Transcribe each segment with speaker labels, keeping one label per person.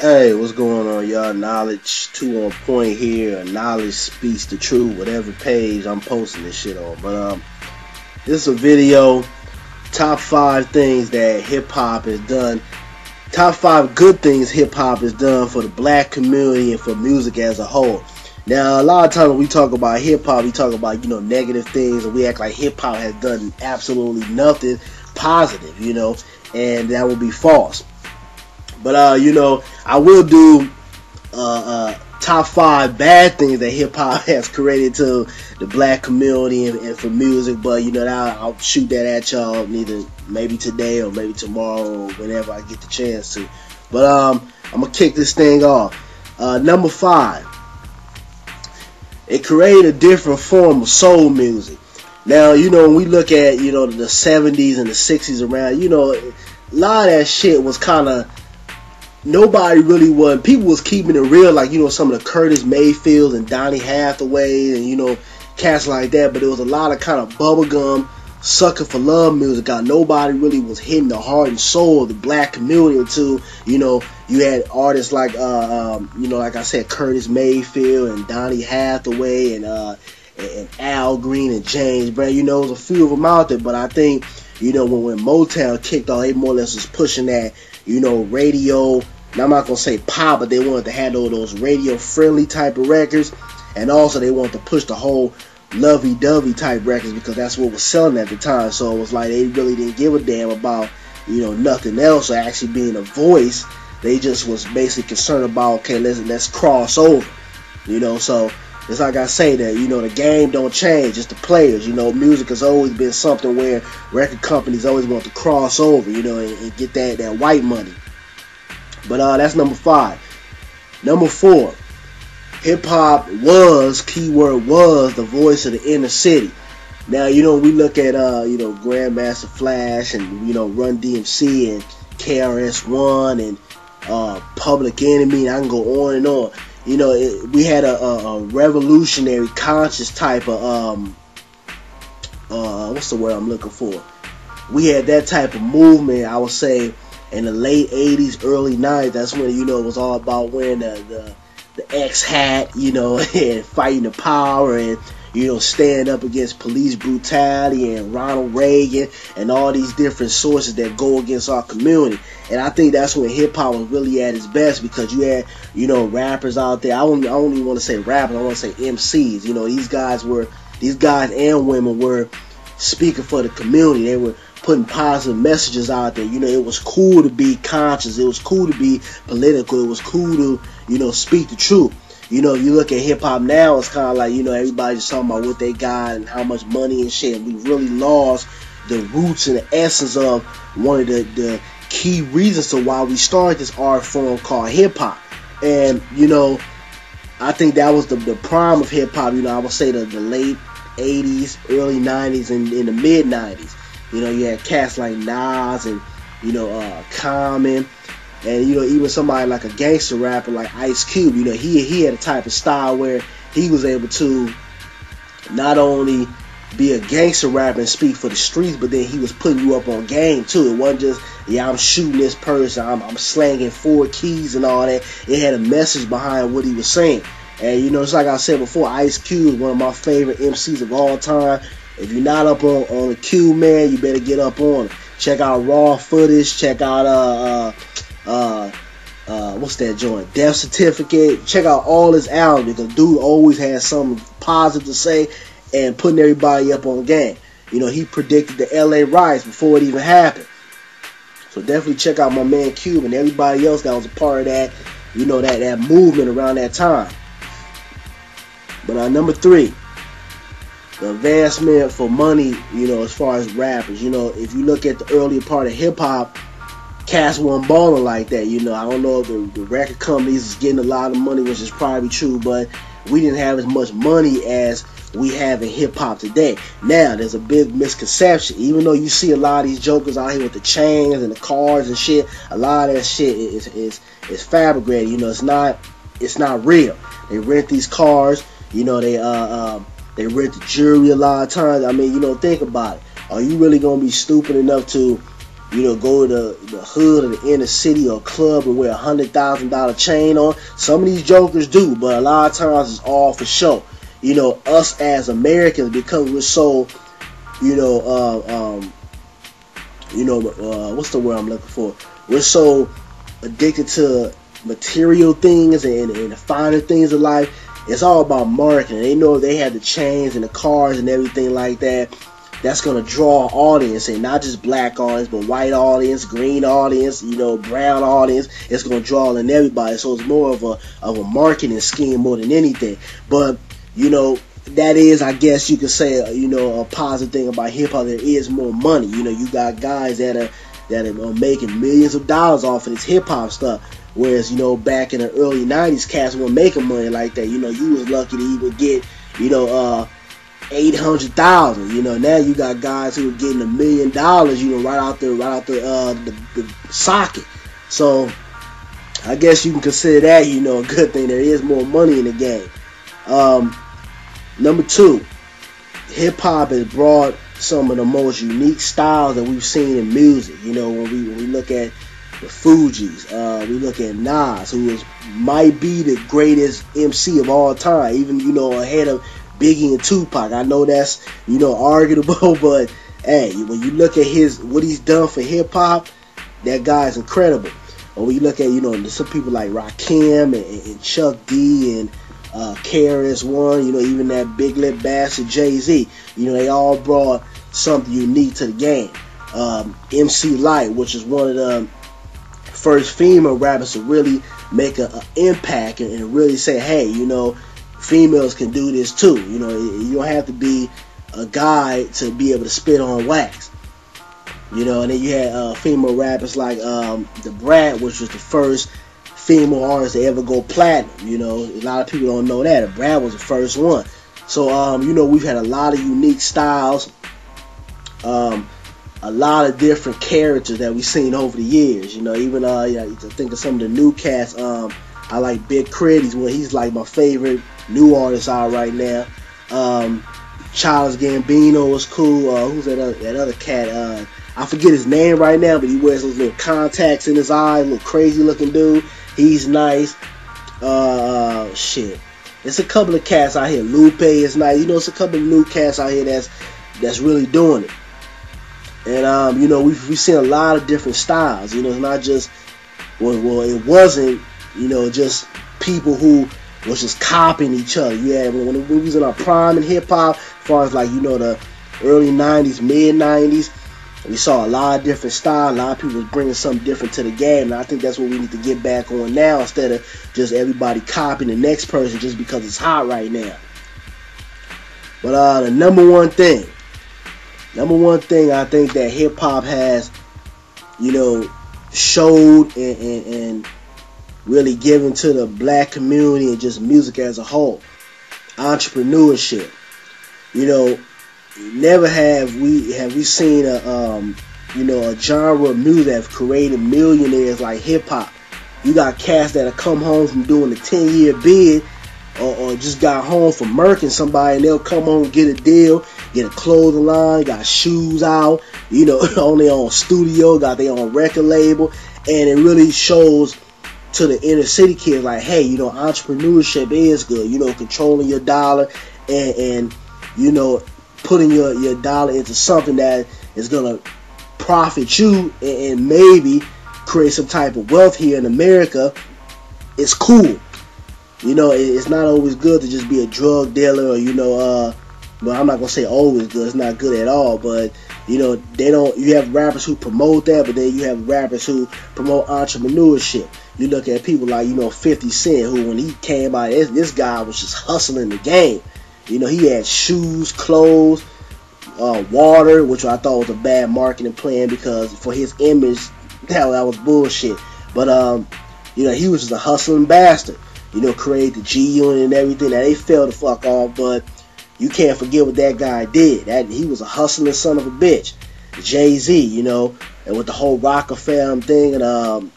Speaker 1: Hey, what's going on, y'all? Knowledge 2 on point here. Knowledge speaks the truth. Whatever page I'm posting this shit on. But this is a video. Top 5 things that hip hop has done. Top 5 good things hip hop has done for the black community and for music as a whole. Now, a lot of times when we talk about hip hop, we talk about negative things, and we act like hip hop has done absolutely nothing positive, and that would be false. But I will do top 5 bad things that hip hop has created to the black community and for music. But I'll shoot that at y'all maybe today or maybe tomorrow or whenever I get the chance to. But I'm gonna kick this thing off. Number 5, it created a different form of soul music. Now when we look at the 70s and the 60s around, a lot of that shit was kind of, nobody really was. People was keeping it real, like some of the Curtis Mayfields and Donny Hathaway and cats like that. But it was a lot of kind of bubblegum, sucker for love music. Nobody really was hitting the heart and soul of the black community until you had artists like like I said, Curtis Mayfield and Donny Hathaway and Al Green and James Brown. There was a few of them out there, but I think when Motown kicked off, they more or less was pushing that radio. Now, I'm not going to say pop, but they wanted to handle those radio-friendly type of records. And also, they wanted to push the whole lovey-dovey type records because that's what was selling at the time. So, it was like they really didn't give a damn about, nothing else or actually being a voice. They just was basically concerned about, okay, let's cross over. So it's like I say that, the game don't change. It's the players. Music has always been something where record companies always want to cross over, and get that white money. But that's number 5. Number 4, hip hop was, keyword was, the voice of the inner city. Now, we look at, Grandmaster Flash and, Run DMC and KRS-One and Public Enemy, and I can go on and on. We had a revolutionary, conscious type of, what's the word I'm looking for? We had that type of movement, I would say, in the late 80s, early 90s. That's when, it was all about wearing the X hat, and fighting the power and, stand up against police brutality and Ronald Reagan and all these different sources that go against our community. And I think that's when hip hop was really at its best because you had, rappers out there. I don't even want to say rappers, I want to say MCs. These guys and women were speaking for the community. They were putting positive messages out there. It was cool to be conscious. It was cool to be political. It was cool to, speak the truth. You look at hip hop now, it's kind of like, everybody's just talking about what they got and how much money and shit. And we really lost the roots and the essence of one of the key reasons to why we started this art form called hip hop. And, I think that was the prime of hip hop. I would say the late 80s, early 90s, and in the mid 90s. You had cats like Nas and, Common. And, even somebody like a gangster rapper like Ice Cube, he had a type of style where he was able to not only be a gangster rapper and speak for the streets, but then he was putting you up on game too. It wasn't just, I'm shooting this person, I'm slanging 4 keys and all that. It had a message behind what he was saying. And, it's like I said before, Ice Cube is one of my favorite MCs of all time. If you're not up on the Cube, man, you better get up on it. Check out Raw footage. Check out what's that joint? Death Certificate. Check out all his albums because dude always has something positive to say and putting everybody up on game. He predicted the LA riots before it even happened. So definitely check out my man Cube and everybody else that was a part of that, that movement around that time. But number 3, the advancement for money, as far as rappers. If you look at the earlier part of hip hop, cats weren't balling like that. I don't know if the record companies is getting a lot of money, which is probably true, but we didn't have as much money as we have in hip hop today. Now, there's a big misconception. Even though you see a lot of these jokers out here with the chains and the cars and shit, a lot of that shit is fabricated. It's not real. They rent these cars. They rent the jewelry a lot of times. I mean, think about it. Are you really gonna be stupid enough to go to the hood or the inner city or club and wear $100,000 chain on. Some of these jokers do, but a lot of times it's all for show. Us as Americans, because we're so, what's the word I'm looking for? We're so addicted to material things and the finer things of life. It's all about marketing. They know if they have the chains and the cars and everything like that, that's going to draw an audience, and not just black audience, but white audience, green audience, brown audience. It's going to draw in everybody. So it's more of a marketing scheme more than anything. But, that is, I guess you could say, a positive thing about hip-hop. There is more money. You got guys that are making millions of dollars off of this hip-hop stuff. Whereas, back in the early 90s, cats weren't making money like that. You was lucky to even get, 800,000. Now you got guys who are getting $1 million, right out the socket. So I guess you can consider that, a good thing. There is more money in the game. Number 2, hip hop has brought some of the most unique styles that we've seen in music. When we look at the Fugees, we look at Nas, who might be the greatest MC of all time, even ahead of Biggie and Tupac. I know that's arguable, but hey, when you look at what he's done for hip hop, that guy's incredible. Or when you look at some people like Rakim and Chuck D and KRS-One, even that big lip bastard Jay-Z, they all brought something unique to the game. MC Lyte, which is one of the first female rappers to really make an impact and really say, hey, females can do this too. You don't have to be a guy to be able to spit on wax. And then you had female rappers like the Brat, which was the first female artist to ever go platinum. A lot of people don't know that. The Brat was the first one. So, we've had a lot of unique styles, a lot of different characters that we've seen over the years. Even I think of some of the new cats. I like Big Crit. He's like my favorite new artist out right now. Childish Gambino is cool. Who's that other cat? I forget his name right now, but he wears those little contacts in his eyes, little crazy looking dude. He's nice. Shit. There's a couple of cats out here. Lupe is nice. It's a couple of new cats out here that's really doing it. And we've seen a lot of different styles. It's not just it wasn't just people who was just copying each other. Yeah, when we was in our prime in hip hop, as far as the early 90s, mid 90s, we saw a lot of different styles. A lot of people was bringing something different to the game, and I think that's what we need to get back on now, instead of just everybody copying the next person just because it's hot right now. But the number one thing I think that hip hop has, showed and really given to the black community and just music as a whole, entrepreneurship. Never have we seen a genre of music that have created millionaires like hip hop. You got cats that have come home from doing a 10-year bid, or just got home from murking somebody, and they'll come home and get a deal, get a clothing line, got shoes out, on their own studio, got their own record label, and it really shows to the inner city kids like, hey, entrepreneurship is good, controlling your dollar and putting your dollar into something that is going to profit you and maybe create some type of wealth here in America. It's cool. It's not always good to just be a drug dealer or, well, I'm not going to say always good. It's not good at all. But, you have rappers who promote that, but then you have rappers who promote entrepreneurship. You look at people like, 50 Cent, who when he came out, this guy was just hustling the game. He had shoes, clothes, water, which I thought was a bad marketing plan because for his image, that was bullshit. But, he was just a hustling bastard. Create the G Unit and everything. Now, they fell the fuck off, but you can't forget what that guy did. He was a hustling son of a bitch. Jay-Z, and with the whole Rockefeller thing, and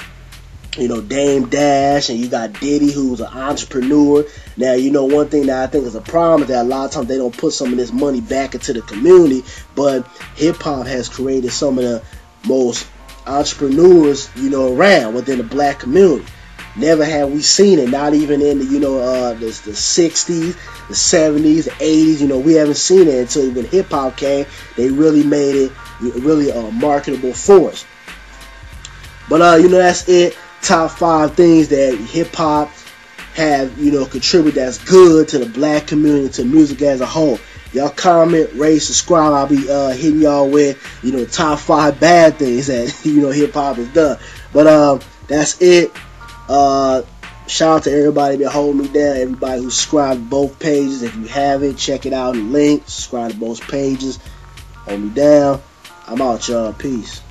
Speaker 1: Dame Dash, and you got Diddy, who's an entrepreneur. Now, one thing that I think is a problem is that a lot of times they don't put some of this money back into the community, but hip-hop has created some of the most entrepreneurs, around within the black community. Never have we seen it, not even in the, the 60s, the 70s, the 80s. We haven't seen it until when hip hop came. They really made it really a marketable force. But that's it. Top 5 things that hip hop have contributed that's good to the black community, to music as a whole. Y'all comment, rate, subscribe. I'll be hitting y'all with top 5 bad things that hip hop has done. But that's it. Shout out to everybody that hold me down, everybody who subscribed to both pages. If you haven't, check it out in the link. Subscribe to both pages. Hold me down. I'm out, y'all. Peace.